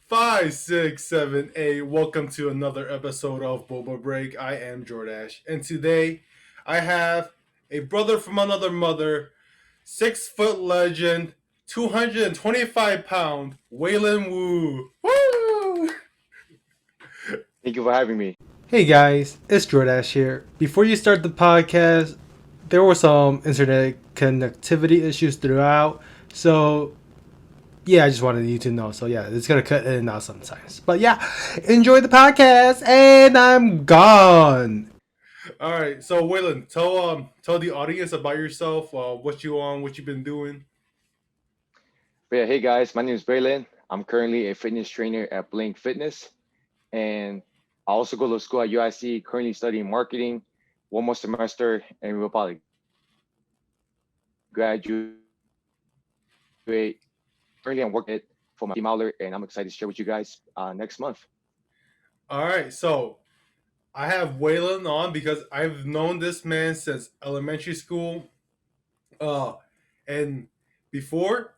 Five, six, seven, eight. Welcome to another episode of BobaBreak. I am Jordash, and today I have a brother from another mother, 6 foot legend, 225 pound, Wei Lin Woo. Woo! Thank you for having me. Hey guys, it's Jordash here. Before you start the podcast, there were some internet connectivity issues throughout, so yeah, I just wanted you to know. So yeah, it's gonna cut in and out sometimes. But yeah, enjoy the podcast, and I'm gone. All right, so Waylon, tell the audience about yourself, what you on, what you've been doing. But yeah, hey guys, my name is Wei Lin. I'm currently a fitness trainer at Blink Fitness, and I also go to school at UIC. Currently studying marketing, one more semester, and we'll probably graduate. Currently, I'm working for my team outlet, and I'm excited to share with you guys next month. All right, so I have Waylon on because I've known this man since elementary school. Uh, and before,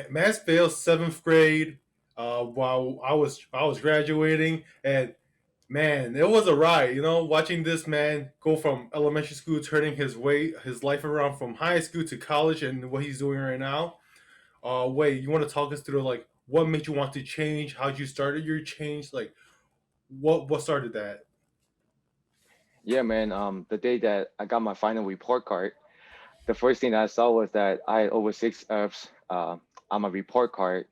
Mass failed seventh grade. While I was graduating, and man, it was a ride. Watching this man go from elementary school, turning his life around from high school to college, and what he's doing right now. Wait, you want to talk us through like what made you want to change? How'd you started your change? Like what started that? Yeah, man. The day that I got my final report card, the first thing that I saw was that I had over six Fs on my report card,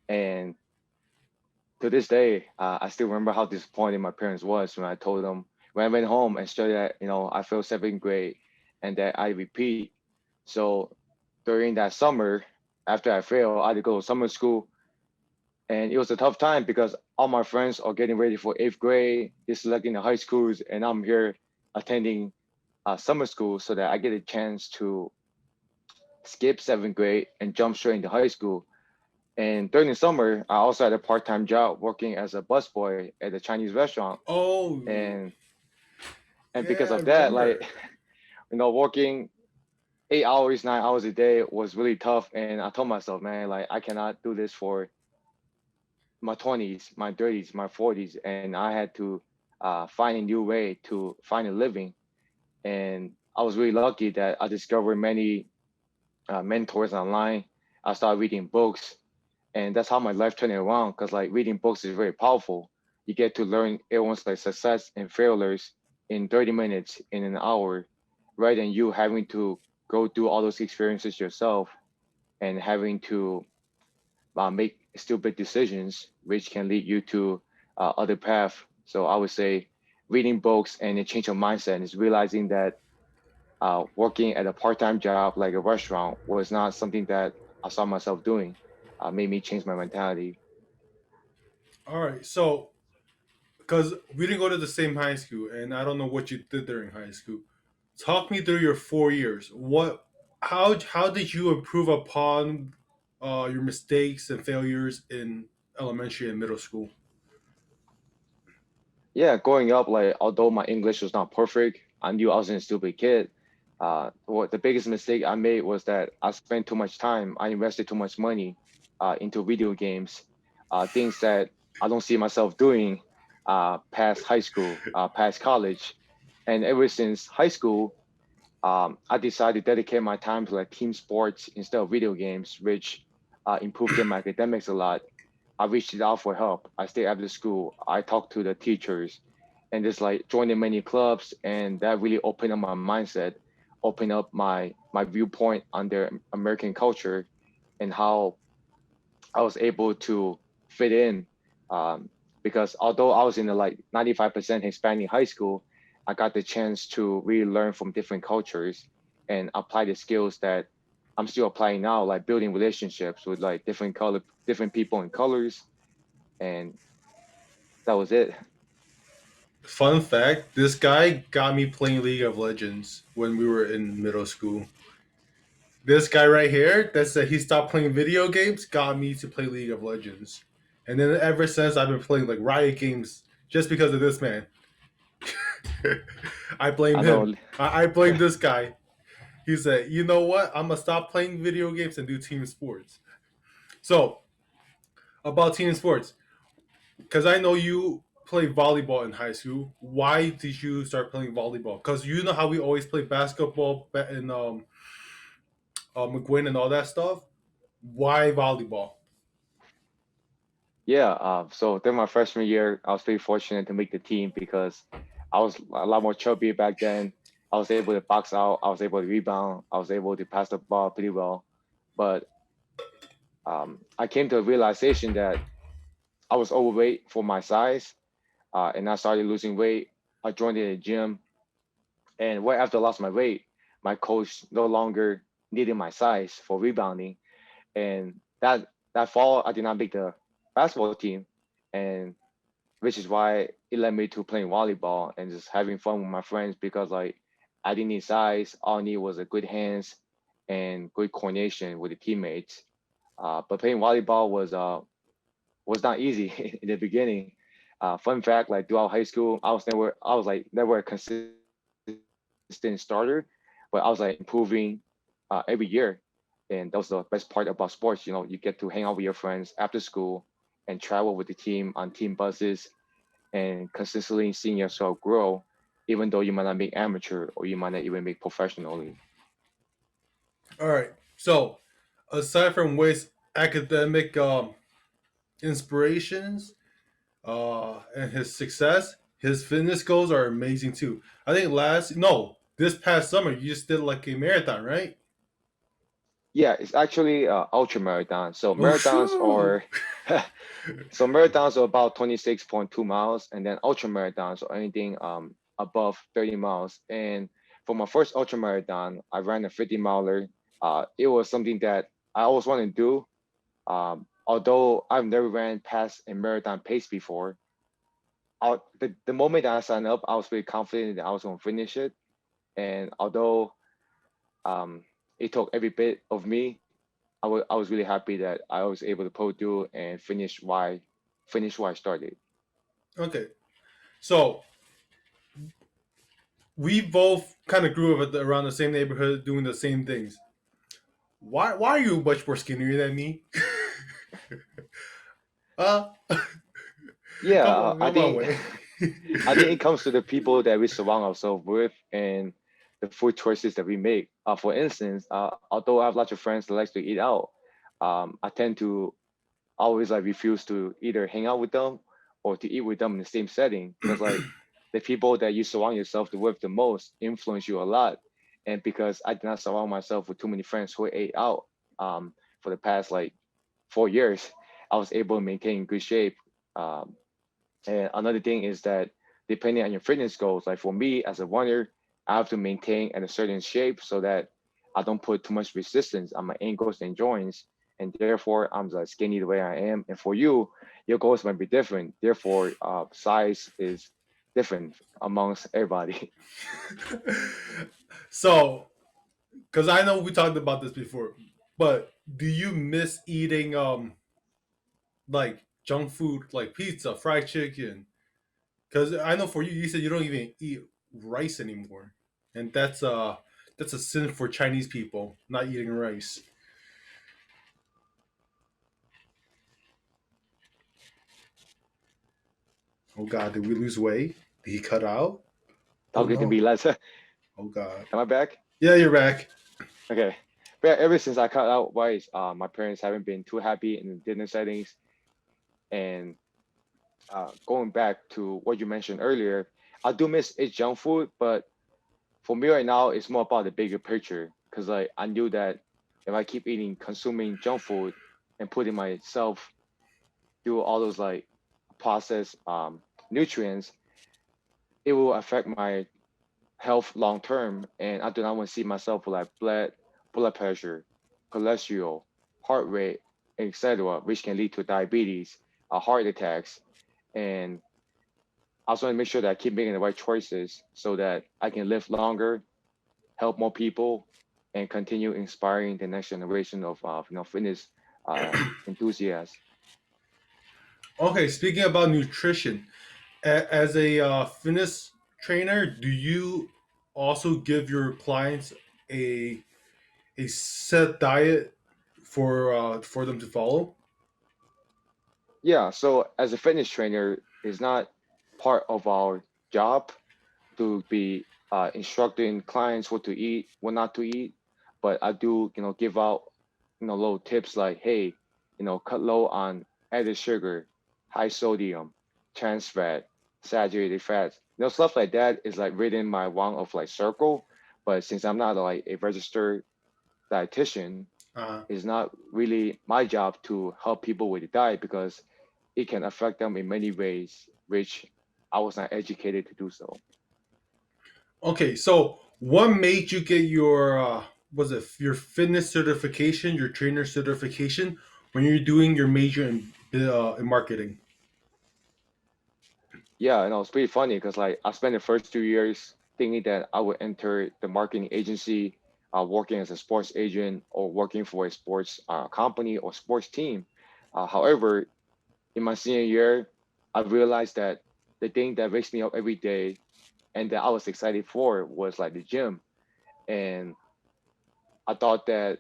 and to this day, I still remember how disappointed my parents was when I told them when I went home and showed that I failed seventh grade and that I repeat. So during that summer, after I failed, I had to go to summer school, and it was a tough time because all my friends are getting ready for eighth grade, they're selecting the high schools, and I'm here attending summer school so that I get a chance to skip seventh grade and jump straight into high school. And during the summer, I also had a part-time job working as a busboy at a Chinese restaurant. Oh, And and yeah, because I of that, like, remember. working 8 hours, 9 hours a day was really tough. And I told myself, man, like I cannot do this for my 20s, my 30s, my 40s. And I had to find a new way to find a living. And I was really lucky that I discovered many mentors online. I started reading books, and that's how my life turned around, because like reading books is very powerful. You get to learn everyone's like success and failures in 30 minutes, in an hour, rather than you having to go through all those experiences yourself and having to make stupid decisions which can lead you to other path. So I would say reading books and a change of mindset is realizing that working at a part-time job like a restaurant was not something that I saw myself doing. Made me change my mentality. All right, so because we didn't go to the same high school, and I don't know what you did during high school. Talk me through your 4 years. How did you improve upon your mistakes and failures in elementary and middle school? Yeah, growing up, like although my English was not perfect, I knew I was a stupid kid. What the biggest mistake I made was that I spent too much time. I invested too much money into video games, things that I don't see myself doing past high school, past college, and ever since high school, I decided to dedicate my time to like team sports instead of video games, which improved in my academics a lot. I reached out for help. I stayed after school. I talked to the teachers and just like joined in many clubs. And that really opened up my mindset, opened up my viewpoint on their American culture and how I was able to fit in. Um, because although I was in the like 95% Hispanic high school, I got the chance to really learn from different cultures and apply the skills that I'm still applying now, like building relationships with like different people and colors. And that was it. Fun fact: this guy got me playing League of Legends when we were in middle school. This guy right here that said he stopped playing video games got me to play League of Legends, and then ever since I've been playing like Riot games just because of this man. I blame I him. know. I blame this guy. He said, "You know what? I'm gonna stop playing video games and do team sports." So about team sports, because I know you play volleyball in high school. Why did you start playing volleyball? Because you know how we always play basketball in McGuinn and all that stuff. Why volleyball? Yeah, so during my freshman year, I was pretty fortunate to make the team because I was a lot more chubby back then. I was able to box out, I was able to rebound, I was able to pass the ball pretty well. But I came to a realization that I was overweight for my size, and I started losing weight. I joined in the gym, and right after I lost my weight, my coach no longer needed my size for rebounding, and that fall I did not make the basketball team, and which is why it led me to playing volleyball and just having fun with my friends because like I didn't need size, all I needed was a good hands and good coordination with the teammates. But playing volleyball was not easy in the beginning. Fun fact, like throughout high school, I was like never a consistent starter, but I was like improving every year. And that was the best part about sports. You know, you get to hang out with your friends after school and travel with the team on team buses and consistently seeing yourself grow, even though you might not make amateur or you might not even make professionally. All right. So, aside from Wade's academic inspirations and his success, his fitness goals are amazing too. I think this past summer you just did like a marathon, right? Yeah, it's actually ultra marathon. Oh, shoo! So marathons are about 26.2 miles, and then ultra marathons are anything above 30 miles. And for my first ultra marathon, I ran a 50 miler. It was something that I always wanted to do. Although I've never ran past a marathon pace before, the moment that I signed up, I was very confident that I was going to finish it. And although um, it took every bit of me, I was really happy that I was able to pull through and finish where I started. Okay, so we both kind of grew up around the same neighborhood, doing the same things. Why are you much more skinnier than me? uh, Yeah, come on, way. I think it comes to the people that we surround ourselves with and the food choices that we make. For instance, although I have lots of friends that likes to eat out, I tend to always like refuse to either hang out with them or to eat with them in the same setting because like the people that you surround yourself with the most influence you a lot. And because I did not surround myself with too many friends who ate out for the past like 4 years, I was able to maintain good shape. Um, and another thing is that depending on your fitness goals, like for me as a runner, I have to maintain at a certain shape so that I don't put too much resistance on my ankles and joints. And therefore, I'm like skinny the way I am. And for you, your goals might be different. Therefore, size is different amongst everybody. So, because I know we talked about this before, but do you miss eating like junk food, like pizza, fried chicken? Because I know for you, you said you don't even eat rice anymore, and that's a sin for Chinese people not eating rice. Oh God, did we lose weight? Did he cut out? Oh Talking to no. be less. Am Oh God. I back? Yeah, you're back. Okay. But yeah, ever since I cut out rice, my parents haven't been too happy in the dinner settings. And going back to what you mentioned earlier, I do miss eat junk food, but for me right now, it's more about the bigger picture. Cause like I knew that if I keep consuming junk food and putting myself through all those like processed nutrients, it will affect my health long term. And I do not want to see myself with like blood pressure, cholesterol, heart rate, etc., which can lead to diabetes, heart attacks, and I also want to make sure that I keep making the right choices so that I can live longer, help more people, and continue inspiring the next generation of fitness enthusiasts. Okay, speaking about nutrition, as a fitness trainer, do you also give your clients a set diet for them to follow? Yeah, so as a fitness trainer, it's not part of our job to be instructing clients what to eat, what not to eat. But I do, give out, little tips like, hey, cut low on added sugar, high sodium, trans fat, saturated fats. Stuff like that is like written my one of like circle. But since I'm not like a registered dietitian, Uh, it's not really my job to help people with the diet because it can affect them in many ways, which I was not educated to do so. okay, so what made you get your was it your fitness certification, your trainer certification when you're doing your major in marketing? Yeah, it's pretty funny because like I spent the first 2 years thinking that I would enter the marketing agency, working as a sports agent or working for a sports company or sports team. However, in my senior year, I realized that the thing that wakes me up every day and that I was excited for was like the gym. And I thought that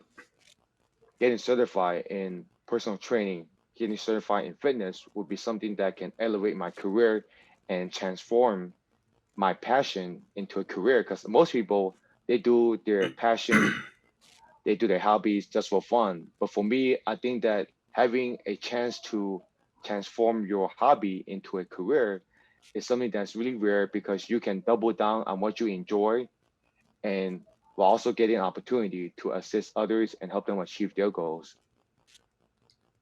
getting certified in personal training, getting certified in fitness would be something that can elevate my career and transform my passion into a career. Because most people, they do their passion, they do their hobbies just for fun. But for me, I think that having a chance to transform your hobby into a career is something that's really rare because you can double down on what you enjoy and while also getting an opportunity to assist others and help them achieve their goals.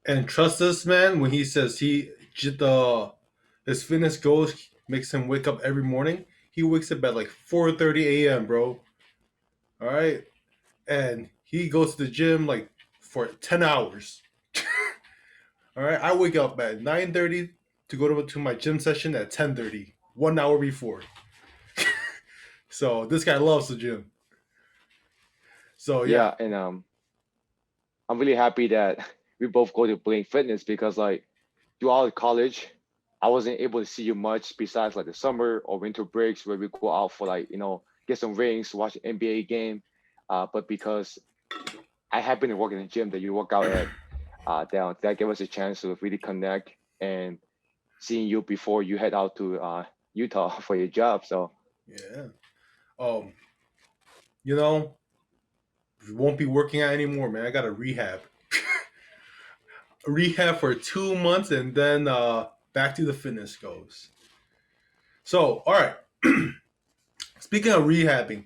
And trust this man when he says the his fitness goals makes him wake up every morning. He wakes up at like 4:30 a.m., bro. All right, and he goes to the gym like for 10 hours. All right, I wake up at 9:30 to go to my gym session at 10:30, 1 hour before. So this guy loves the gym. So yeah, Yeah, and I'm really happy that we both go to Blink Fitness because like throughout college, I wasn't able to see you much besides like the summer or winter breaks where we go out for like get some rings, watch an NBA game. But because I happen to work in the gym that you work out at, that gave us a chance to really connect and seeing you before you head out to Utah for your job. So yeah. Um, you know, won't be working out anymore, man. I got to rehab for 2 months, and then back to the fitness goes. So, all right. Speaking of rehabbing,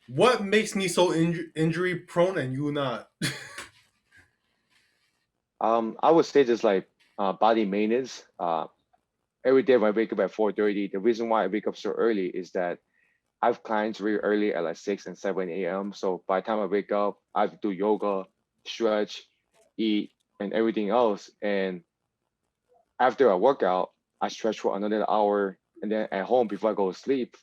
what makes me so injury prone and you not? I would say just like body maintenance. Every day when I wake up at 4:30, the reason why I wake up so early is that I have clients really early at like 6 and 7 a.m. So by the time I wake up, I have to do yoga, stretch, eat, and everything else. And after I work out, I stretch for another hour. And then at home, before I go to sleep,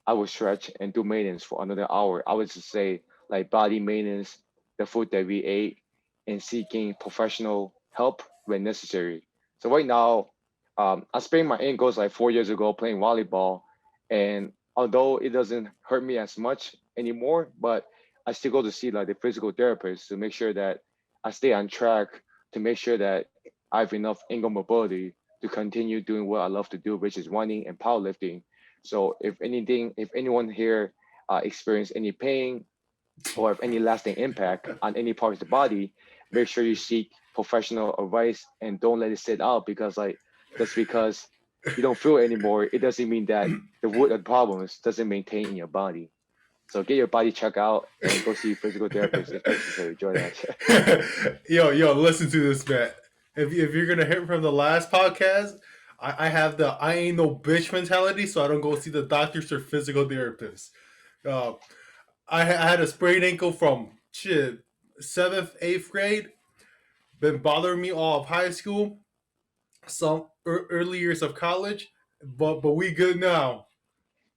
I will stretch and do maintenance for another hour. I would just say like body maintenance, the food that we ate, and seeking professional help when necessary. So right now, I sprained my ankles like 4 years ago playing volleyball, and although it doesn't hurt me as much anymore, but I still go to see like the physical therapist to make sure that I stay on track, to make sure that I have enough ankle mobility to continue doing what I love to do, which is running and powerlifting. So if anything, if anyone here experience any pain or have any lasting impact on any part of the body, make sure you seek professional advice and don't let it sit out because like just because you don't feel it anymore, it doesn't mean that the root of the problems doesn't maintain in your body. So get your body checked out and go see a physical therapist if necessary. Join that. Yo, listen to this, man. If you're gonna hit from the last podcast, I have the I ain't no bitch mentality, so I don't go see the doctors or physical therapists. Uh, I had a sprained ankle from shit 7th, 8th grade. Been bothering me all of high school, some early years of college, but we good now.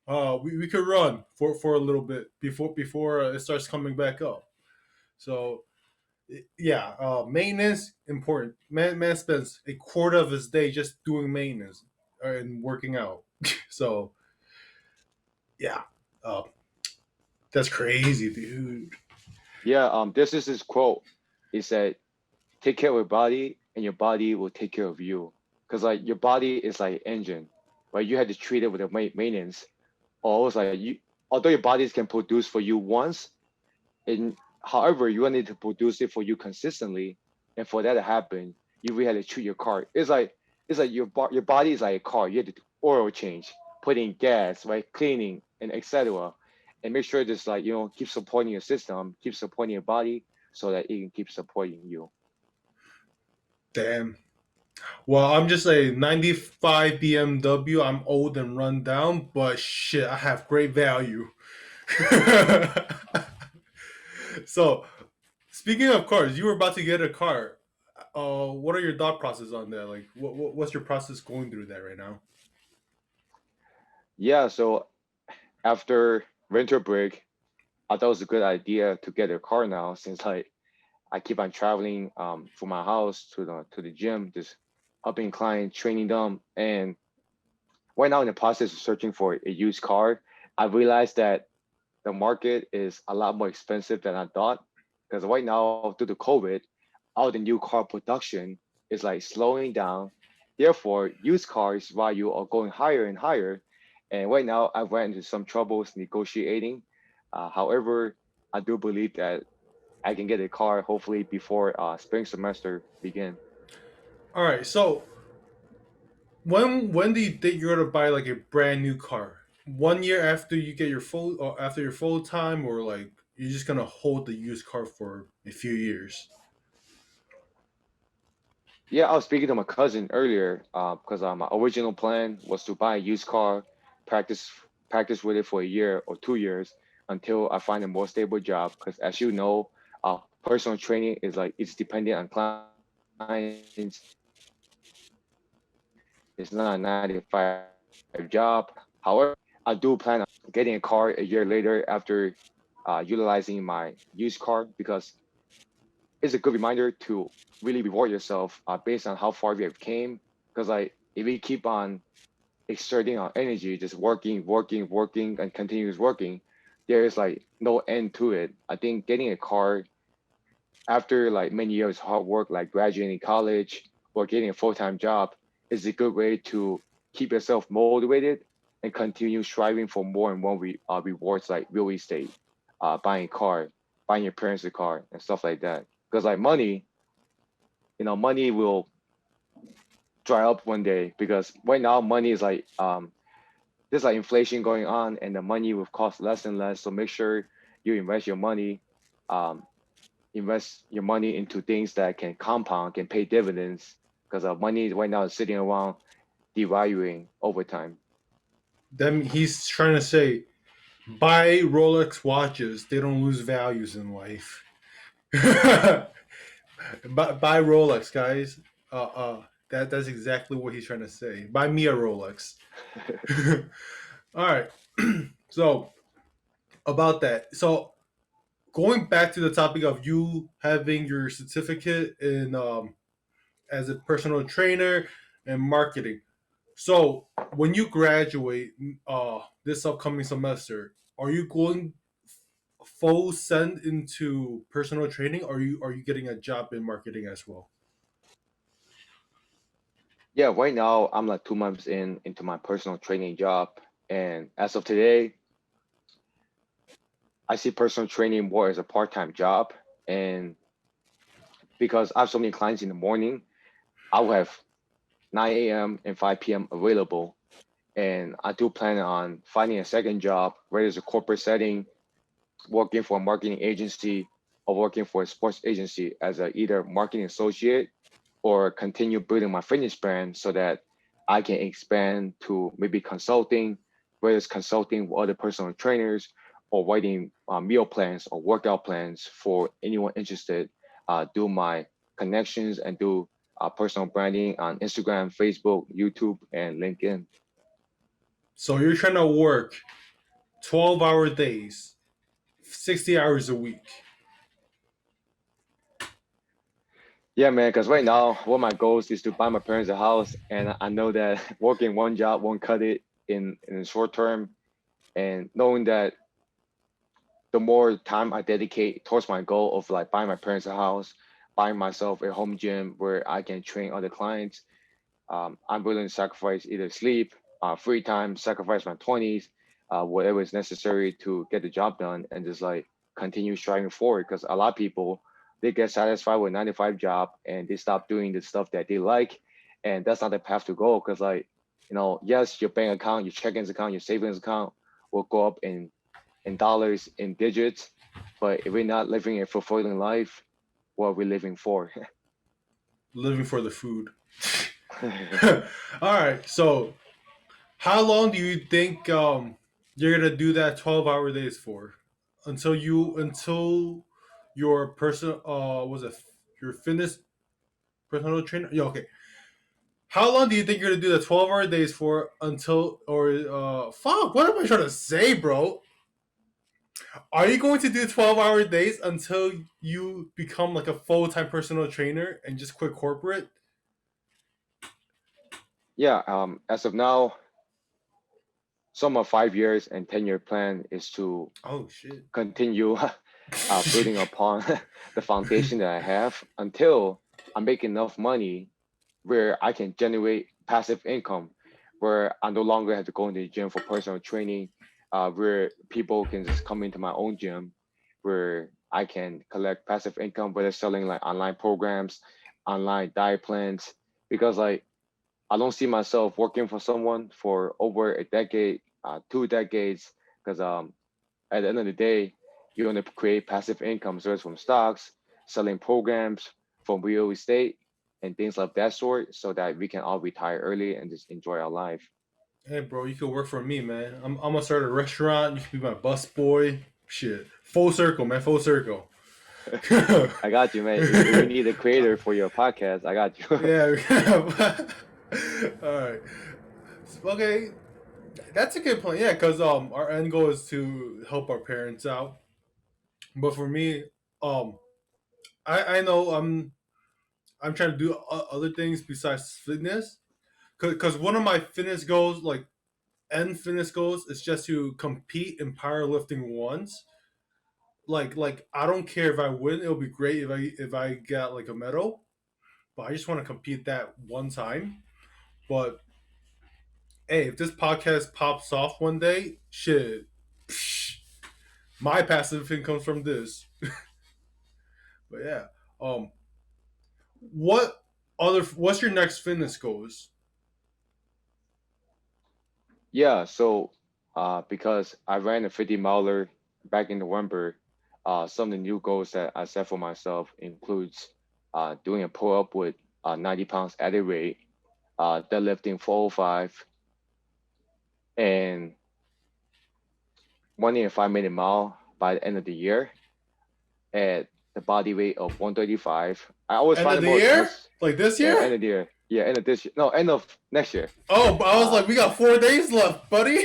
We could run for a little bit before it starts coming back up. So yeah, maintenance important. Man spends a quarter of his day just doing maintenance and working out. So yeah, uh, that's crazy, dude. Yeah, this is his quote. He said, take care of your body and your body will take care of you. Because like your body is like engine, right? You have to treat it with a maintenance. Always like you, although your bodies can produce for you once, and however you need to produce it for you consistently, and for that to happen, you really have to treat your car. It's like your body is like a car. You have to do oil change, put in gas, right, cleaning, and etc. And make sure just like keep supporting your system, keep supporting your body, so that it can keep supporting you. Damn. Well, I'm just a 95 BMW. I'm old and run down, but shit, I have great value. So, speaking of cars, you were about to get a car. What are your thought process on that? Like, what's your process going through that right now? Yeah. So after winter break, I thought it was a good idea to get a car now, since like I keep on traveling from my house to the gym, just helping clients, training them. And right now in the process of searching for a used car, I realized that the market is a lot more expensive than I thought. Because right now, due to COVID, all the new car production is like slowing down. Therefore, used cars value are going higher and higher. And right now, I've ran into some troubles negotiating. However, I do believe that I can get a car hopefully before spring semester begin. All right. So, when do you think you're gonna buy like a brand new car? 1 year after you get your full, or after your full time, or like you're just gonna hold the used car for a few years? Yeah, I was speaking to my cousin earlier because my original plan was to buy a used car, practice with it for a year or 2 years until I find a more stable job. Because as you know, personal training is like it's dependent on clients. It's not a 9 to 5 job. However, I do plan on getting a car a year later after utilizing my used car because it's a good reminder to really reward yourself based on how far we have came. Because like if we keep on exerting our energy, just working, and continuous working, there is like no end to it. I think getting a car after like many years of hard work, like graduating college or getting a full-time job, is a good way to keep yourself motivated and continue striving for more and more rewards like real estate, buying a car, buying your parents a car, and stuff like that. Because like money, money will dry up one day, because right now money is like there's like inflation going on, and the money will cost less and less. So make sure you um, invest your money into things that can compound, can pay dividends, because money right now is sitting around devaluing over time. Then he's trying to say, buy Rolex watches. They don't lose values in life. Buy Rolex, guys. That's exactly what he's trying to say. Buy me a Rolex. All right. So about that. So going back to the topic of you having your certificate in as a personal trainer and marketing. So when you graduate this upcoming semester, are you going full send into personal training, or are you getting a job in marketing as well? Yeah, right now I'm like 2 months into my personal training job, and as of today, I see personal training more as a part-time job. And because I have so many clients in the morning, I will have 9 a.m. and 5 p.m. available. And I do plan on finding a second job, whether it's a corporate setting, working for a marketing agency, or working for a sports agency as a either marketing associate, or continue building my fitness brand so that I can expand to maybe consulting, whether it's consulting with other personal trainers, or writing meal plans or workout plans for anyone interested. Do my connections and do personal branding on Instagram, Facebook, YouTube, and LinkedIn. So you're trying to work 12-hour days, 60 hours a week. Yeah, man, because right now, one of my goals is to buy my parents a house. And I know that working one job won't cut it in the short term. And knowing that the more time I dedicate towards my goal of like buying my parents a house, buying myself a home gym where I can train other clients. I'm willing to sacrifice either sleep, free time, sacrifice my 20s, whatever is necessary to get the job done, and just like continue striving forward. Because a lot of people, they get satisfied with 9 to 5 job and they stop doing the stuff that they like, and that's not the path to go. Because like, yes, your bank account, your checkings account, your savings account will go up in dollars, in digits, but if we're not living a fulfilling life, what are we living for? Living for the food. All right. So, how long do you think you're gonna do that 12-hour days for? Until your person was it your fitness personal trainer? Yeah. Okay. How long do you think you're gonna do the 12-hour days for until or fuck? What am I trying to say, bro? Are you going to do 12-hour days until you become like a full-time personal trainer and just quit corporate? Yeah, as of now, some of 5 years and 10-year plan is to Oh shit. continue building upon the foundation that I have until I make enough money where I can generate passive income, where I no longer have to go into the gym for personal training, where people can just come into my own gym, where I can collect passive income, whether selling like online programs, online diet plans, because like I don't see myself working for someone for over a decade, 2 decades, because at the end of the day, you want to create passive income, so it's from stocks, selling programs, from real estate, and things of that sort, so that we can all retire early and just enjoy our life. Hey, bro, you could work for me, man. I'm gonna start a restaurant. You can be my bus boy. Shit, full circle, man. Full circle. I got you, man. If you need a creator for your podcast, I got you. Yeah. All right. Okay, that's a good plan. Yeah, because our end goal is to help our parents out. But for me, um, I know I'm trying to do other things besides fitness. Because one of my fitness goals, like end fitness goals, is just to compete in powerlifting once. Like I don't care if I win. It'll be great if I get like a medal. But I just want to compete that one time. But hey, if this podcast pops off one day, shit, psh, my passive income comes from this. But yeah, um, what's your next fitness goals? Yeah, so because I ran a 50 miler back in November, some of the new goals that I set for myself includes doing a pull up with 90 pounds added weight, deadlifting 405, and running a 5 minute mile by the end of the year at the body weight of 135. I always End find of it the more year, necessary. like this Yeah, end year. of the year. Yeah, end of this year. No, end of next year. Oh, but I was Uh, like, we got 4 days left, buddy.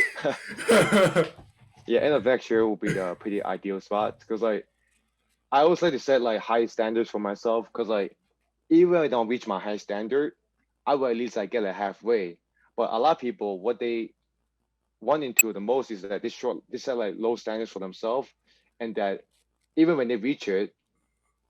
yeah, end of next year will be the pretty ideal spot because like I always like to set like high standards for myself because like even if I don't reach my high standard, I will at least like get like halfway. But a lot of people, what they want into the most is that they set like low standards for themselves, and that even when they reach it,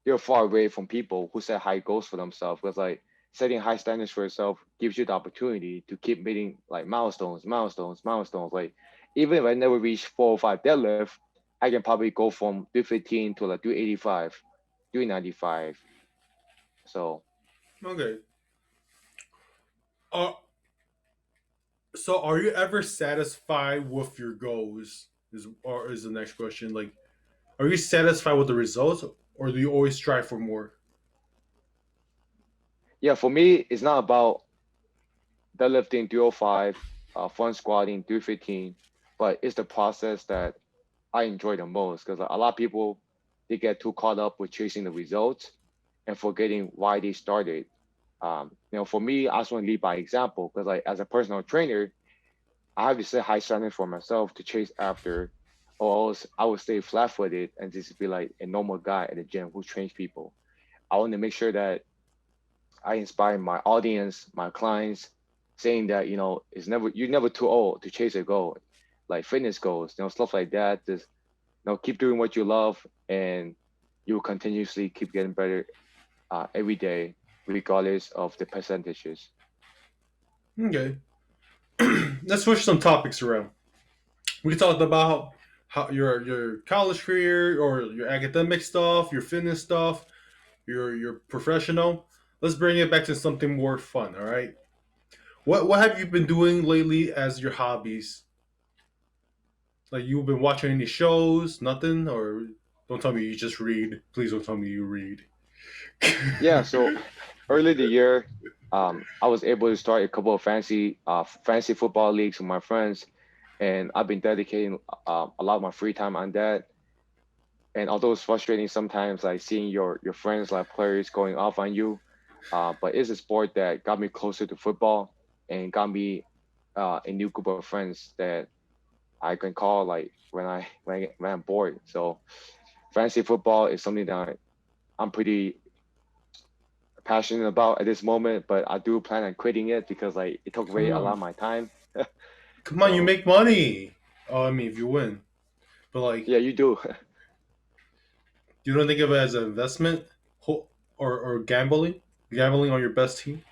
they're far away from people who set high goals for themselves. Because like setting high standards for yourself gives you the opportunity to keep meeting like milestones. Like even if I never reach 405 deadlift, I can probably go from 315 to like 385, 395. So Okay. Uh, so are you ever satisfied with your goals? Is the next question. Like, are you satisfied with the results, or do you always strive for more? yeah, for me, it's not about deadlifting 305, front squatting 315, but it's the process that I enjoy the most because a lot of people they get too caught up with chasing the results and forgetting why they started. For me, I just want to lead by example because like as a personal trainer, I have to set high standards for myself to chase after, or else I would stay flat-footed and just be like a normal guy at the gym who trains people. I want to make sure that I inspire my audience, my clients, saying that it's never you're never too old to chase a goal, like fitness goals, stuff like that. Just keep doing what you love, and you'll continuously keep getting better every day, regardless of the percentages. Okay. Let's switch some topics around. We talked about how your college career or your academic stuff, your fitness stuff, your professional. Let's bring it back to something more fun. All right. What have you been doing lately as your hobbies? Like you've been watching any shows? Nothing, or don't tell me you just read. Please don't tell me you read. Yeah, so early the year, I was able to start a couple of fancy football leagues with my friends, and I've been dedicating a lot of my free time on that. And although it's frustrating sometimes, like seeing your friends like players going off on you, but it's a sport that got me closer to football and got me a new group of friends that I can call like when I'm bored. So fantasy football is something that I'm pretty passionate about at this moment, but I do plan on quitting it because like it took away Come a lot on, of my time. come on, you So make money. Oh, I mean, if you win, but like yeah, you do. you don't think of it as an investment or gambling, gambling on your best team.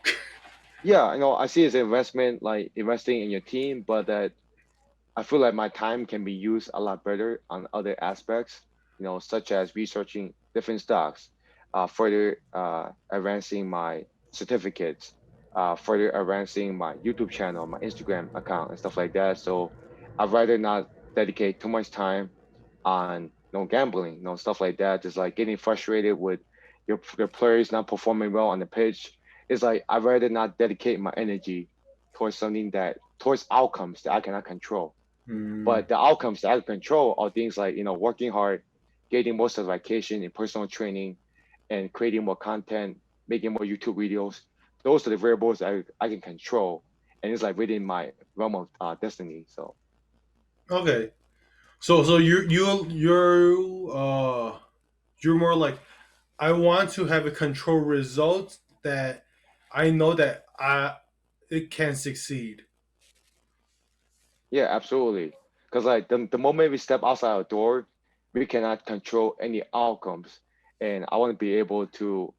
Yeah, I know I see it as an investment, like investing in your team, but that I feel like my time can be used a lot better on other aspects, such as researching different stocks, further advancing my certificates, further advancing my YouTube channel, my Instagram account, and stuff like that. So I'd rather not dedicate too much time on gambling, stuff like that. Just like getting frustrated with your players not performing well on the pitch. It's like I'd rather not dedicate my energy towards something that towards outcomes that I cannot control. Hmm. But the outcomes that I control are things like, working hard, getting more certification in personal training, and creating more content, making more YouTube videos. Those are the variables that I can control. And it's like within my realm of destiny. So, Okay, so you're more like I want to have a control result that I know that I it can succeed. yeah, absolutely. Because like the moment we step outside our door, we cannot control any outcomes. And I want to be able to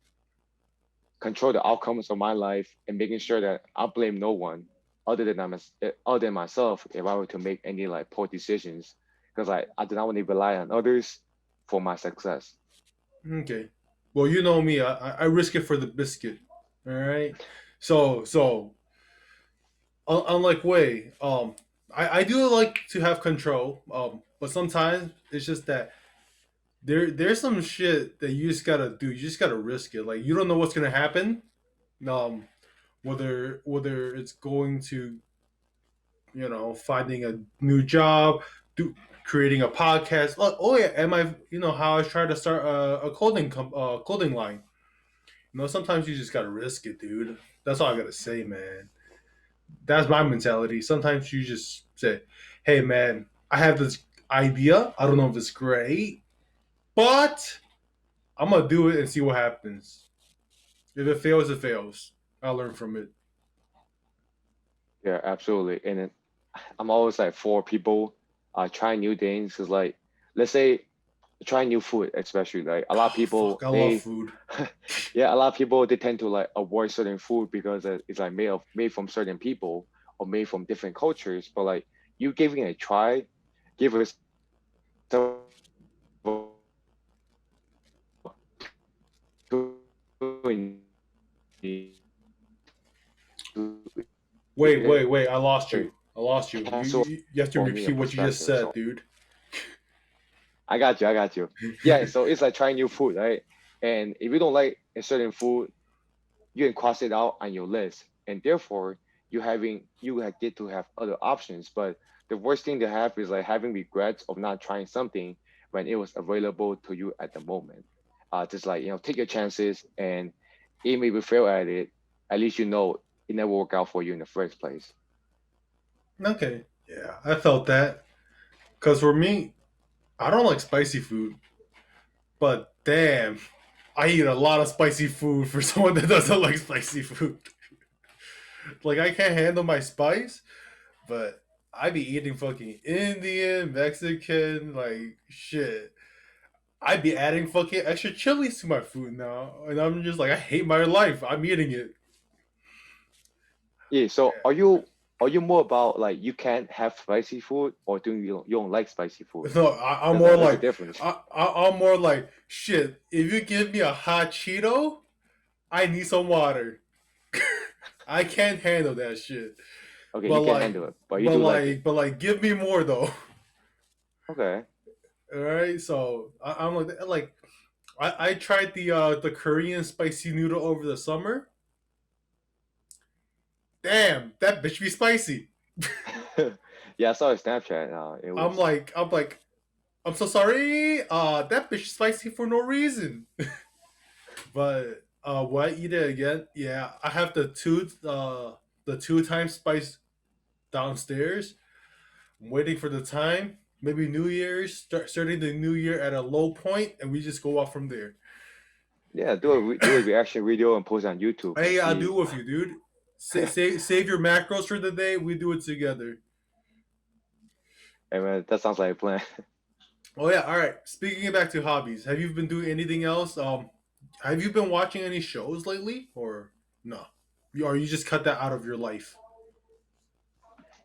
control the outcomes of my life and making sure that I blame no one other than myself if I were to make any like poor decisions because I do not want to rely on others for my success. Okay. Well, you know me. I risk it for the biscuit. All right. So unlike Wei, I do like to have control. But sometimes it's just that there's some shit that you just gotta do. You just gotta risk it. Like you don't know what's gonna happen. Um, whether it's going to finding a new job, do creating a podcast. Oh yeah, am I how I try to start a clothing line. Sometimes you just gotta risk it, dude. That's all I gotta say, man. That's my mentality. Sometimes you just say, "Hey, man, I have this idea. I don't know if it's great, but I'm gonna do it and see what happens. If it fails, it fails. I'll learn from it." Yeah, absolutely. And then I'm always like for people trying new things because like let's say trying new food especially like a lot of Oh, people fuck, I love they food. yeah, a lot of people they tend to like avoid certain food because it's like made from certain people or made from different cultures. But like you giving it a try, give yourself a Wait. I lost you. I lost you. You, cancel you, you have to for me a repeat what you just perspective. said, So dude. I got you. Yeah, so it's like trying new food, right? And if you don't like a certain food, you can cross it out on your list, and therefore get to have other options. But the worst thing to have is like having regrets of not trying something when it was available to you at the moment. Just like take your chances, and even if you fail at it, at least you know it never worked out for you in the first place. Okay. Yeah, I felt that. Because for me, I don't like spicy food, but damn, I eat a lot of spicy food for someone that doesn't like spicy food. Like, I can't handle my spice, but I be eating fucking Indian, Mexican, like, shit. I'd be adding fucking extra chilies to my food now, and I'm just like, I hate my life. I'm eating it. Yeah. So are you more about like you can't have spicy food, or do you don't like spicy food? No, I'm Because more that's a like, difference. I'm more like, shit. If you give me a hot Cheeto, I need some water. I can't handle that shit. Okay, But you can like, handle it, but you do like it. give me more though. Okay. All right, so I'm like, I tried the Korean spicy noodle over the summer. Damn, that bitch be spicy. Yeah, I saw a Snapchat. It I'm was like, I'm so sorry. That bitch is spicy for no reason. But will I eat it again? Yeah, I have the two times spice downstairs. I'm waiting for the time. Maybe New Year's, starting the new year at a low point, and we just go up from there. yeah. Do a reaction video and post on YouTube and Hey, I'll see. do it with you, dude. Save your macros for the day. We do it together. Hey man, that sounds like a plan. Oh yeah, all right. Speaking back to hobbies, have you been doing anything else? Have you been watching any shows lately, or no? Or you just cut that out of your life?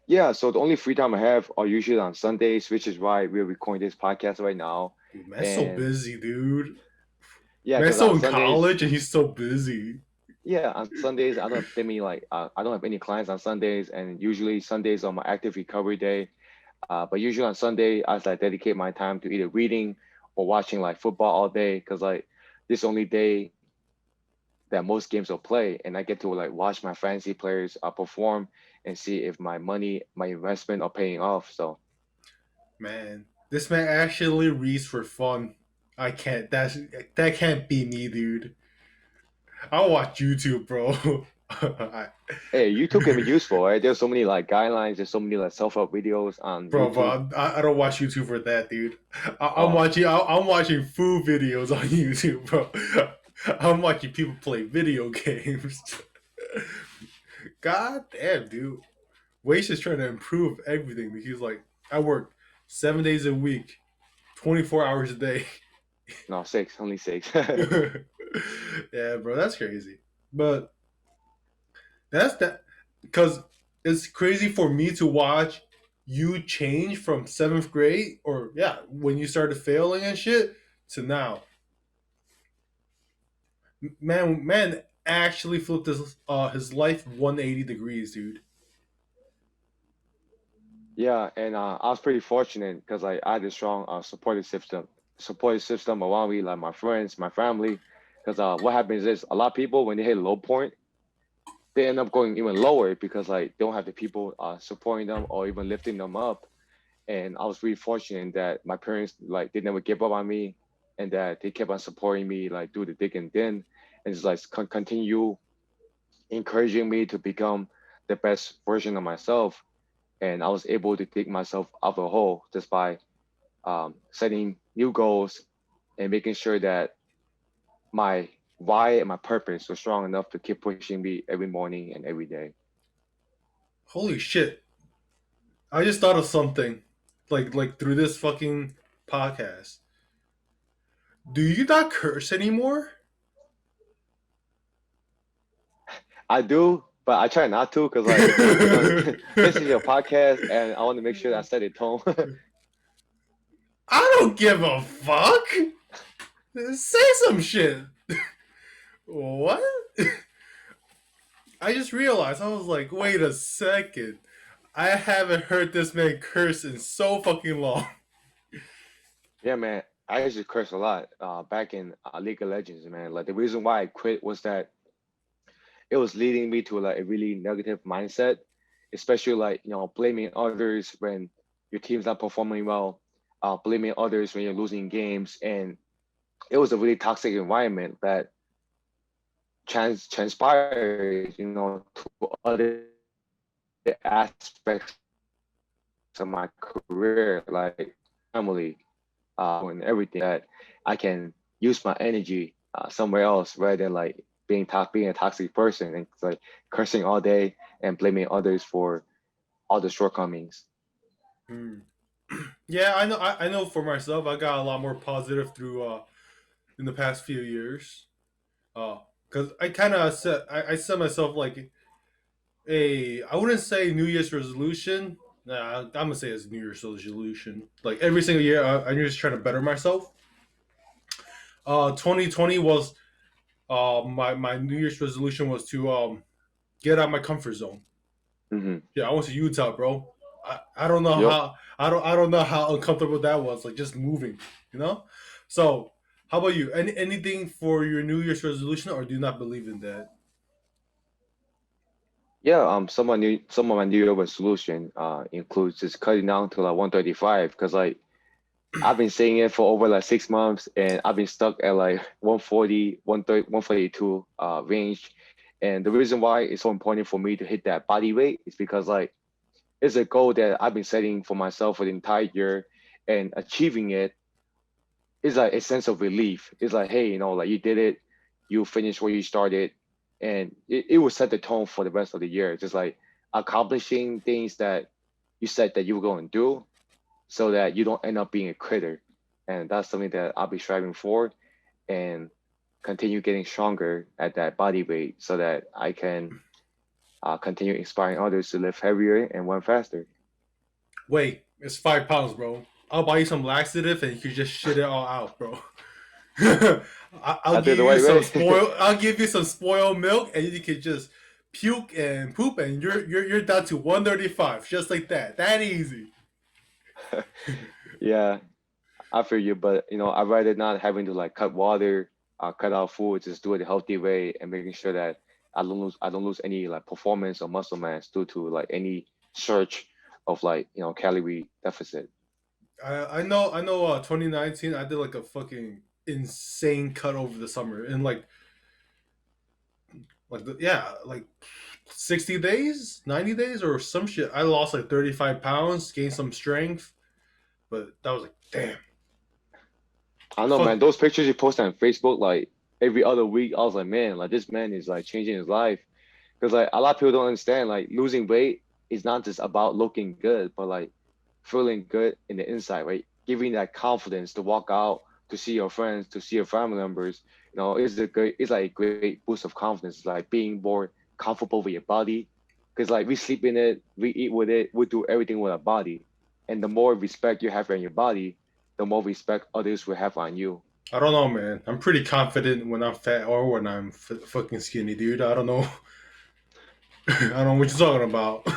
Yeah. So the only free time I have are usually on Sundays, which is why we're recording this podcast right now. Dude, man's so And busy, dude. yeah, Man's because so on in Sundays, college and he's so busy. yeah, on Sundays I don't have any I don't have any clients on Sundays, and usually Sundays are my active recovery day. But usually on Sunday, I like dedicate my time to either reading or watching like football all day, because like this only day that most games will play, and I get to like watch my fantasy players perform and see if my money, my investment are paying off. So Man, this man actually reads for fun. I can't. That can't be me, dude. I'll watch YouTube, bro. hey, YouTube can be useful, right? There's so many like guidelines, there's so many like self-help videos on YouTube. Bro, I don't watch YouTube for that, dude. Oh, I'm watching food videos on YouTube, bro. I'm watching people play video games. God damn, dude. Wade's just trying to improve everything because, like, I work 7 days a week, 24 hours a day. no, six, only six. Yeah, bro, that's crazy. But that's that because it's crazy for me to watch you change from seventh grade or yeah, when you started failing and shit to now. Man actually flipped his life 180 degrees, dude. Yeah, and I was pretty fortunate because like I had a strong supportive system around me, like my friends, my family. Because what happens is a lot of people when they hit a low point, they end up going even lower because like they don't have the people supporting them or even lifting them up. And I was really fortunate that my parents like they never gave up on me, and that they kept on supporting me like through the thick and thin, and just like continue encouraging me to become the best version of myself. And I was able to dig myself out of a hole just by setting new goals and making sure that my why and my purpose was strong enough to keep pushing me every morning and every day. Holy shit. I just thought of something like through this fucking podcast. Do you not curse anymore? I do, but I try not to because like this is your podcast, and I want to make sure that I set a tone. I don't give a fuck. Say some shit. What? I just realized. I was like, wait a second. I haven't heard this man curse in so fucking long. Yeah, man, I used to curse a lot back in League of Legends, man. Like the reason why I quit was that it was leading me to like a really negative mindset, especially like blaming others when your team's not performing well, blaming others when you're losing games, and it was a really toxic environment that transpired, to other aspects of my career, like family, and everything that I can use my energy somewhere else rather than like being a toxic person and like cursing all day and blaming others for all the shortcomings. Hmm. Yeah, I know. I know for myself, I got a lot more positive through in the past few years. Because I kind of I set myself like a I wouldn't say New Year's resolution. Nah, I'm gonna say it's New Year's resolution. Like every single year, I'm just trying to better myself. 2020 was my New Year's resolution was to get out of my comfort zone. Hmm. Yeah, I went to Utah, bro. I don't know Yep. how I don't know how uncomfortable that was. Like just moving, you know. So, how about you? Anything for your New Year's resolution, or do you not believe in that? Yeah, some of my New Year resolution includes just cutting down to like 135 because like I've been saying it for over like 6 months and I've been stuck at like 140, 130, 142 range. And the reason why it's so important for me to hit that body weight is because like it's a goal that I've been setting for myself for the entire year, and achieving it is like a sense of relief. It's like, hey, like you did it, you finished where you started, and it will set the tone for the rest of the year. Just like accomplishing things that you said that you were going to do, so that you don't end up being a critter. And that's something that I'll be striving for, and continue getting stronger at that body weight, so that I can continue inspiring others to lift heavier and run faster. Wait, it's 5 pounds, bro. I'll buy you some laxative and you can just shit it all out, bro. I'll I did give the you right some way. spoil. I'll give you some spoiled milk, and you can just puke and poop, and you're down to 135, just like that. That easy. Yeah, I feel you, but I'd rather not having to like cut water, cut out food, just do it a healthy way, and making sure that I don't lose any like performance or muscle mass due to like any surge of like calorie deficit. I know. 2019, I did like a fucking insane cut over the summer in yeah, like 60 days, 90 days, or some shit. I lost like 35 pounds, gained some strength, but that was like, damn, I don't know, man. fuck. Those pictures you post on Facebook like every other week, I was like, man, like this man is like changing his life. Because like a lot of people don't understand, like losing weight is not just about looking good, but like feeling good in the inside, right? Giving that confidence to walk out, to see your friends, to see your family members. It's like a great boost of confidence, like being more comfortable with your body. Because like we sleep in it, we eat with it, we do everything with our body. And the more respect you have in your body, the more respect others will have on you. I don't know, man. I'm pretty confident when I'm fat or when I'm fucking skinny, dude. I don't know. I don't know what you're talking about.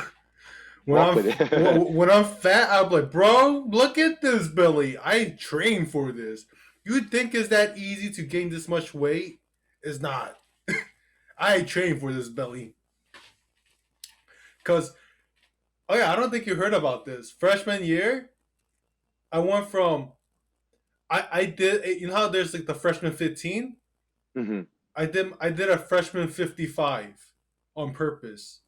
Walk with it. When I'm fat, I'm like, bro, look at this belly. I trained for this. You think it's that easy to gain this much weight? It's not. I trained for this belly. Cause oh yeah, I don't think you heard about this. Freshman year, I went from I did you know how there's like the freshman 15? Hmm. I did a freshman 55 on purpose.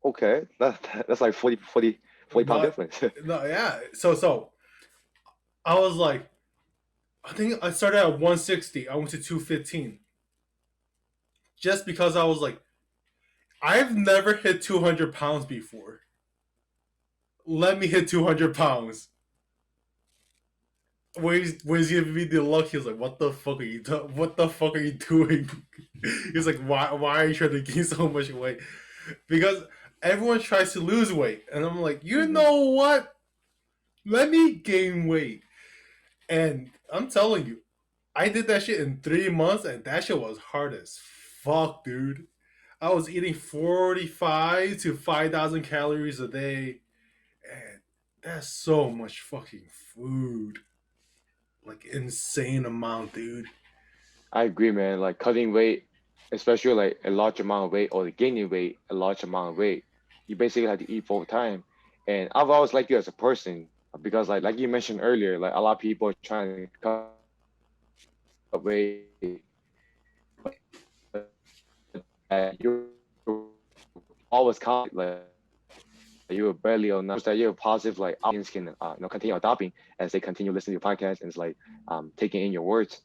Okay, that's like 40 pound But difference. no, yeah. So I was like, I think I started at 160. I went to 215 just because I was like, I've never hit 200 pounds before. Let me hit 200 pounds. Where's giving me the look? He was like, "What the fuck are you? What the fuck are you doing?" He's like, "Why are you trying to gain so much weight?" Because everyone tries to lose weight, and I'm like, you Hmm. know what? Let me gain weight. And I'm telling you, I did that shit in 3 months, and that shit was hard as fuck, dude. I was eating 45 to 5,000 calories a day, and that's so much fucking food. Like, insane amount, dude. I agree, man. Like cutting weight, especially like a large amount of weight or gaining weight, a large amount of weight, you basically have to eat full time. And I've always liked you as a person because like you mentioned earlier, like a lot of people are trying to cut weight, but you always count like you were barely on numbers that you're positive like audience can continue adopting as they continue listening to your podcast and it's like taking in your words.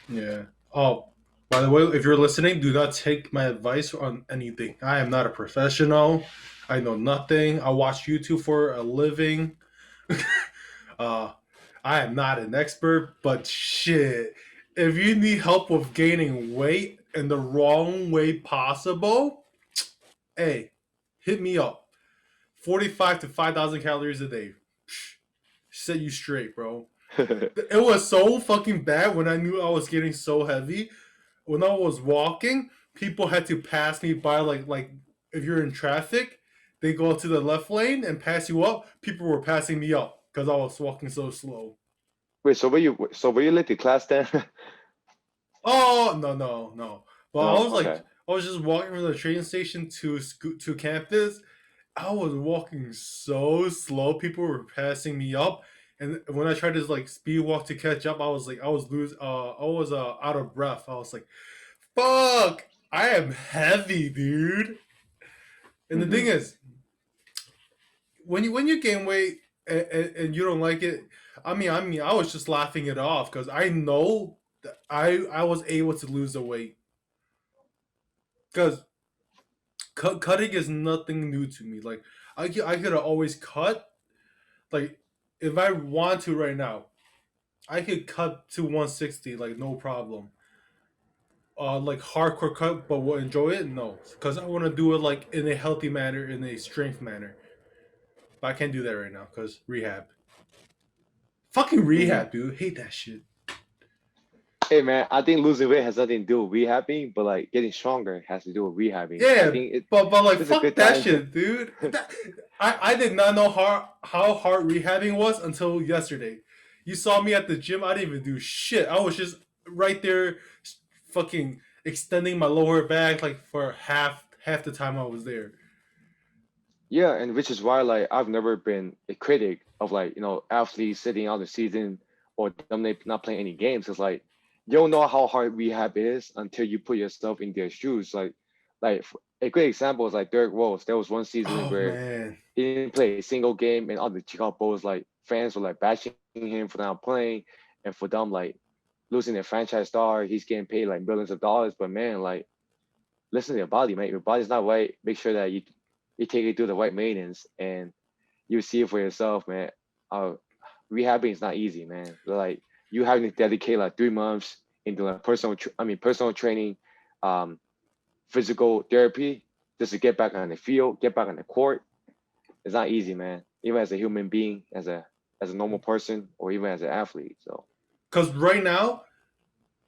Yeah. Oh, by the way, if you're listening, do not take my advice on anything. I am not a professional. I know nothing. I watch YouTube for a living. uh, I am not an expert, but shit, if you need help with gaining weight in the wrong way possible, hey, hit me up. 45 to 5,000 calories a day. Set you straight, bro. It was so fucking bad when I knew I was getting so heavy. When I was walking, people had to pass me by like if you're in traffic, they go to the left lane and pass you up. People were passing me up because I was walking so slow. Wait, were you late to class then? Oh no. But I No, was like okay. I was just walking from the train station to campus. I was walking so slow. People were passing me up, and when I tried to like speed walk to catch up, I was out of breath. I was like, "Fuck, I am heavy, dude." And the thing Hmm. is, when you gain weight and you don't like it, I was just laughing it off because I know that I was able to lose the weight because cutting is nothing new to me. Like I could always cut. Like if I want to right now, I could cut to 160 like no problem. Like hardcore cut, but will enjoy it? No, because I want to do it like in a healthy manner, in a strength manner. But I can't do that right now because rehab. Fucking Hmm. rehab, dude. Hate that shit. Hey man, I think losing weight has nothing to do with rehabbing, but like getting stronger has to do with rehabbing. I Yeah, think it but like this is a fuck good that time. shit, dude. I did not know how hard rehabbing was until yesterday. You saw me at the gym. I didn't even do shit. I was just right there, fucking extending my lower back like for half the time I was there. Yeah, and which is why like I've never been a critic of like athletes sitting out the season or them not playing any games. It's like you don't know how hard rehab is until you put yourself in their shoes. A great example is like Derek Rose. There was one season Oh where man, he didn't play a single game, and all the Chicago Bulls like fans were like bashing him for not playing, and for them like losing their franchise star. He's getting paid like millions of dollars, but man, like listen to your body, man. Your body's not right. Make sure that you take it through the right maintenance, and you see it for yourself, man. Uh, Rehabbing is not easy, man. Like you having to dedicate like 3 months into like personal training, um, physical therapy, just to get back on the field, get back on the court. It's not easy, man. Even as a human being, as a normal person, or even as an athlete. So because right now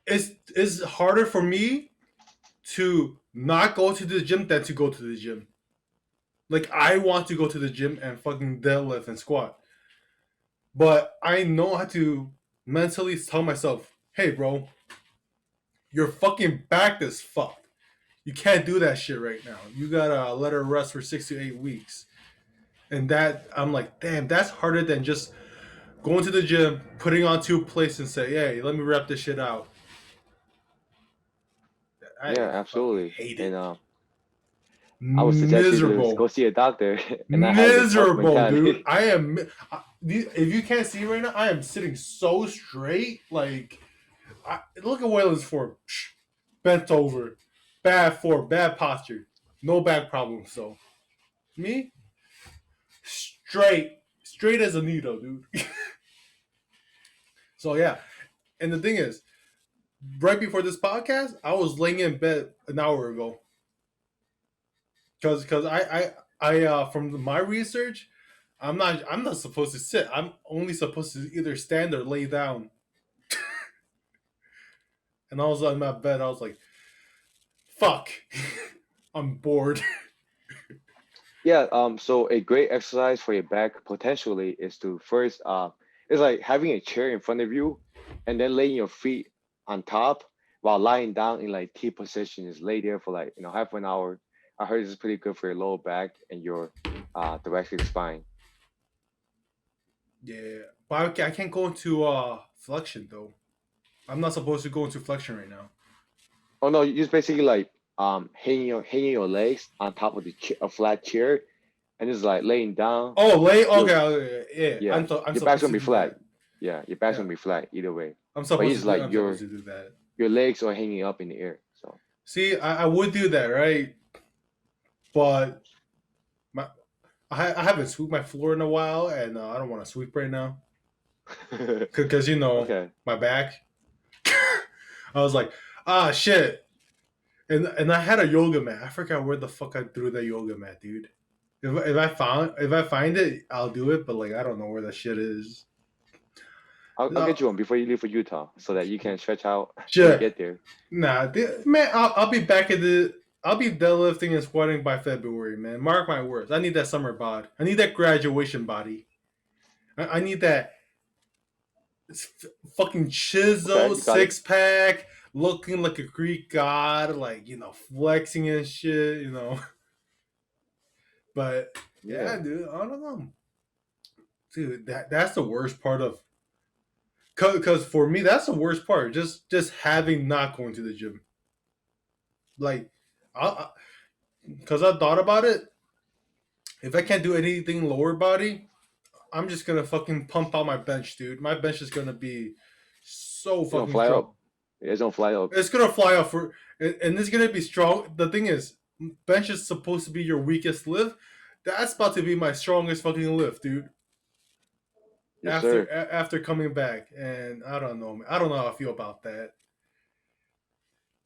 it's harder for me to not go to the gym than to go to the gym. Like I want to go to the gym and fucking deadlift and squat. But I know how to mentally tell myself, hey, bro, your fucking back is fucked. You can't do that shit right now. You gotta let her rest for 6 to 8 weeks. And that, I'm like, damn, that's harder than just going to the gym, putting on 2 plates and say, hey, let me wrap this shit out. yeah, I fucking absolutely. hate And it. I would suggest you to go Miserable. see a doctor and not have this tough Miserable, dude. mentality. I am. If you can't see right now, I am sitting so straight. Like, look at Wei Lin's form. Bent over. Bad form. Bad posture. No back problems. So, me? Straight. Straight as a needle, dude. So, yeah. And the thing is, right before this podcast, I was laying in bed an hour ago. Because from my research, I'm not supposed to sit. I'm only supposed to either stand or lay down. And I was on my bed. I was like, "Fuck, I'm bored." Yeah, so a great exercise for your back potentially is to first it's like having a chair in front of you and then laying your feet on top while lying down in like T position. Is lay there for like half an hour. I heard this is pretty good for your lower back and your thoracic spine. Yeah, but I can't go into flexion though. I'm not supposed to go into flexion right now. Oh no, you just basically like hanging your legs on top of a flat chair and just like laying down. Oh, lay. Your Okay, okay, yeah. Yeah, I'm your back's supposed gonna to be do flat. that. Yeah, your back's Yeah, gonna be flat either way. I'm But supposed to it's do. like I'm supposed to do that. your legs are hanging up in the air. So See, I would do that, right? But My I haven't swept my floor in a while, and I don't want to sweep right now because Okay. my back. I was like, ah, shit, and I had a yoga mat. I forgot where the fuck I threw that yoga mat, dude. If I find it, I'll do it. But like, I don't know where that shit is. I'll Uh, get you one before you leave for Utah so that you can stretch out when you shit, get there. nah, man. I'll be back at the. I'll be deadlifting and squatting by February, man. Mark my words. I need that summer bod. I need that graduation body. I need that fucking Okay, chisel you got it. 6 pack, looking like a Greek god, like flexing and shit, But yeah, Yeah. dude, I don't know, dude. That's the worst part of, cause for me that's the worst part. Just having not going to the gym, like, cause I thought about it. If I can't do anything lower body, I'm just gonna fucking pump out my bench, dude. My bench is gonna be so It's gonna fucking fly strong. up. It's gonna fly up. It's gonna fly off and it's gonna be strong. The thing is, bench is supposed to be your weakest lift. That's about to be my strongest fucking lift, dude. Yes, sir. After coming back, and I don't know, man. I don't know how I feel about that.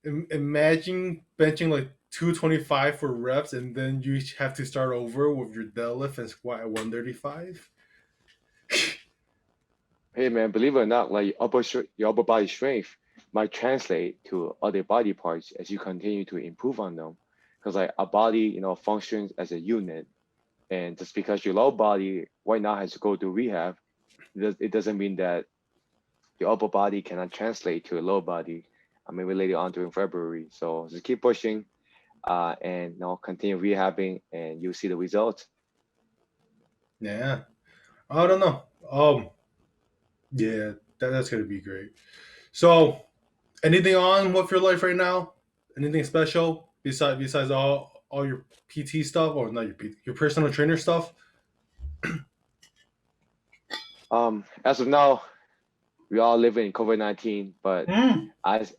Imagine benching like 225 for reps, and then you have to start over with your deadlift and squat at 135. Hey man, believe it or not, like your upper body strength might translate to other body parts as you continue to improve on them. Because like a body, functions as a unit, and just because your lower body right now has to go through rehab, it doesn't mean that your upper body cannot translate to a lower body. I mean, we later on during February. So just keep pushing, and continue rehabbing, and you'll see the results. Yeah, I don't know. Yeah, that's gonna be great. So, anything on with your life right now? Anything special besides all your PT stuff, or not your personal trainer stuff? As of now, we all living in COVID-19, but Mm, I, I just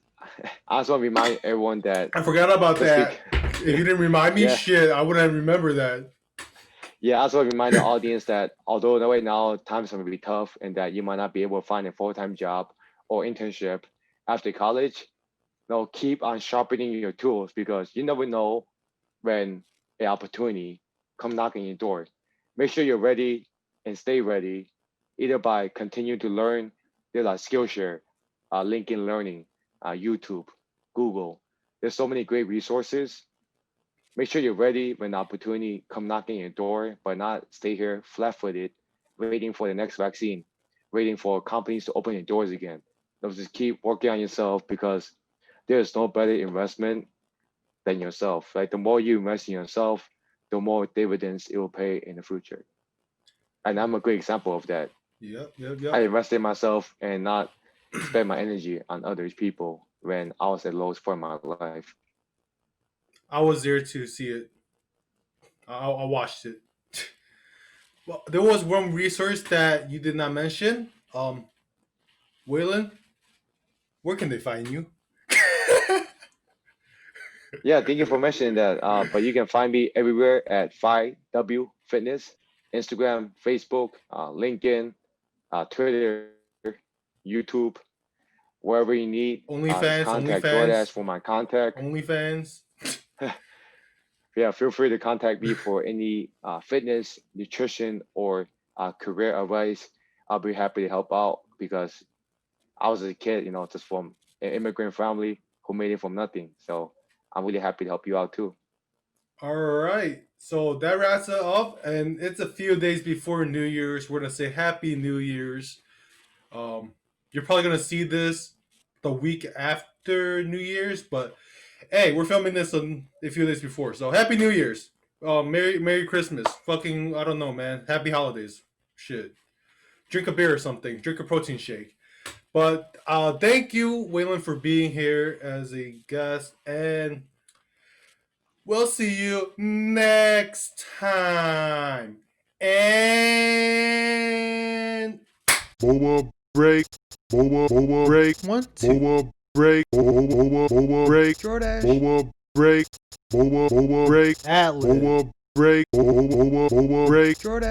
want to remind everyone that I forgot about just that. speak. If you didn't remind me, Yeah, shit, I wouldn't remember that. yeah. I just want to remind the audience that although right now times are going to be tough and that you might not be able to find a full-time job or internship after college, keep on sharpening your tools because you never know when an opportunity come knocking your door. Make sure you're ready and stay ready, either by continue to learn. There's like Skillshare, LinkedIn Learning, YouTube, Google. There's so many great resources. Make sure you're ready when the opportunity come knocking your door, but not stay here flat-footed, waiting for the next vaccine, waiting for companies to open your doors again. Just keep working on yourself because there's no better investment than yourself. Like the more you invest in yourself, the more dividends it will pay in the future. And I'm a great example of that. Yep, yep, I yep. invested in myself and not spend my energy on other people when I was at lowest point in my life. I was there to see it. I watched it. Well, there was one resource that you did not mention. Waylon, where can they find you? Yeah, thank you for mentioning that. But you can find me everywhere at 5W Fitness, Instagram, Facebook, LinkedIn, Twitter, YouTube, wherever you need. Just OnlyFans, contact DoorDash OnlyFans, for my contact. OnlyFans. Yeah, feel free to contact me for any fitness, nutrition, or career advice. I'll be happy to help out because I was a kid, just from an immigrant family who made it from nothing. So I'm really happy to help you out too. All right. So that wraps it up, and it's a few days before New Year's. We're gonna say Happy New Year's. Um, you're probably gonna see this the week after New Year's, but hey, we're filming this a few days before. So Happy New Year's. Merry Christmas. Fucking I don't know, man. Happy holidays. Shit. Drink a beer or something. Drink a protein shake. But thank you, Waylon, for being here as a guest, and we'll see you next time. And Boba break, Boba break, One, two, Boba break, Boba break, Jordash, Boba break, Boba break, ad lib. Boba BobaBreak. BobaBreak. Jordan.